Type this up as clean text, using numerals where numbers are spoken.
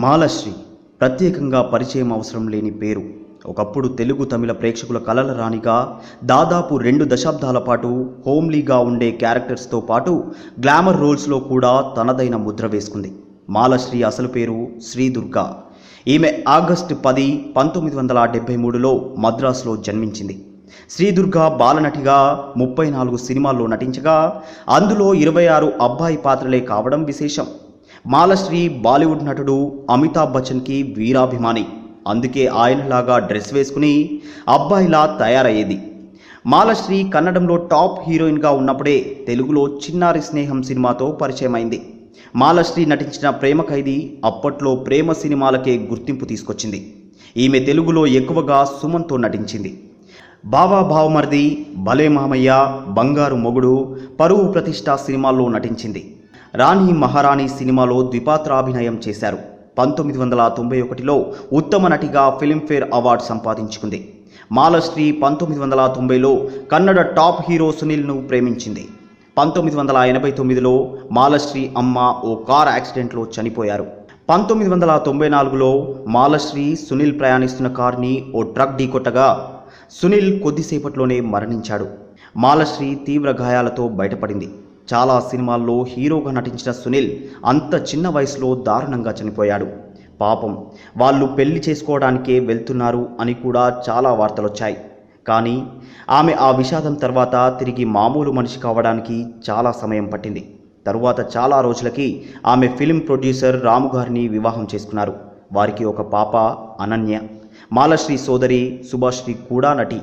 మాలశ్రీ ప్రత్యేకంగా పరిచయం అవసరం లేని పేరు. ఒకప్పుడు తెలుగు తమిళ ప్రేక్షకుల కలల రాణిగా దాదాపు 2 దశాబ్దాల పాటు హోమ్లీగా ఉండే క్యారెక్టర్స్తో పాటు గ్లామర్ రోల్స్లో కూడా తనదైన ముద్ర వేసుకుంది. మాలశ్రీ అసలు పేరు శ్రీదుర్గా. ఈమె ఆగస్టు 10, 1973లో మద్రాసులో జన్మించింది. శ్రీదుర్గా బాలనటిగా 34 సినిమాల్లో నటించగా అందులో 26 అబ్బాయి పాత్రలే కావడం విశేషం. మాలశ్రీ బాలీవుడ్ నటుడు అమితాబ్ బచ్చన్కి వీరాభిమాని. అందుకే ఆయనలాగా డ్రెస్ వేసుకుని అబ్బాయిలా తయారయ్యేది. మాలశ్రీ కన్నడంలో టాప్ హీరోయిన్గా ఉన్నప్పుడే తెలుగులో చిన్నారి స్నేహం సినిమాతో పరిచయమైంది. మాలశ్రీ నటించిన ప్రేమ ఖైదీ అప్పట్లో ప్రేమ సినిమాలకే గుర్తింపు తీసుకొచ్చింది. ఈమె తెలుగులో ఎక్కువగా సుమన్తో నటించింది. బావా భావమర్ది, భలే మామయ్య, బంగారు మొగుడు, పరువు ప్రతిష్ఠ సినిమాల్లో నటించింది. రాణి మహారాణి సినిమాలో ద్విపాత్రాభినయం చేశారు. 1991లో ఉత్తమ నటిగా ఫిల్మ్ఫేర్ అవార్డు సంపాదించుకుంది. మాలశ్రీ 1990లో కన్నడ టాప్ హీరో సునీల్ను ప్రేమించింది. 1989లో మాలశ్రీ అమ్మ ఓ కార్ యాక్సిడెంట్లో చనిపోయారు. 1994లో మాలశ్రీ సునీల్ ప్రయాణిస్తున్న కార్ని ఓ ట్రక్ ఢీకొట్టగా సునీల్ కొద్దిసేపట్లోనే మరణించాడు. మాలశ్రీ తీవ్ర గాయాలతో బయటపడింది. చాలా సినిమాల్లో హీరోగా నటించిన సునీల్ అంత చిన్న వయసులో దారుణంగా చనిపోయాడు. పాపం, వాళ్ళు పెళ్లి చేసుకోవడానికే వెళ్తున్నారు అని కూడా చాలా వార్తలొచ్చాయి. కానీ ఆమె ఆ విషాదం తర్వాత తిరిగి మామూలు మనిషి కావడానికి చాలా సమయం పట్టింది. తరువాత చాలా రోజులకి ఆమె ఫిల్మ్ ప్రొడ్యూసర్ రాము గారిని వివాహం చేసుకున్నారు. వారికి ఒక పాప అనన్య. మాలశ్రీ సోదరి సుభాశ్రీ కూడా నటి.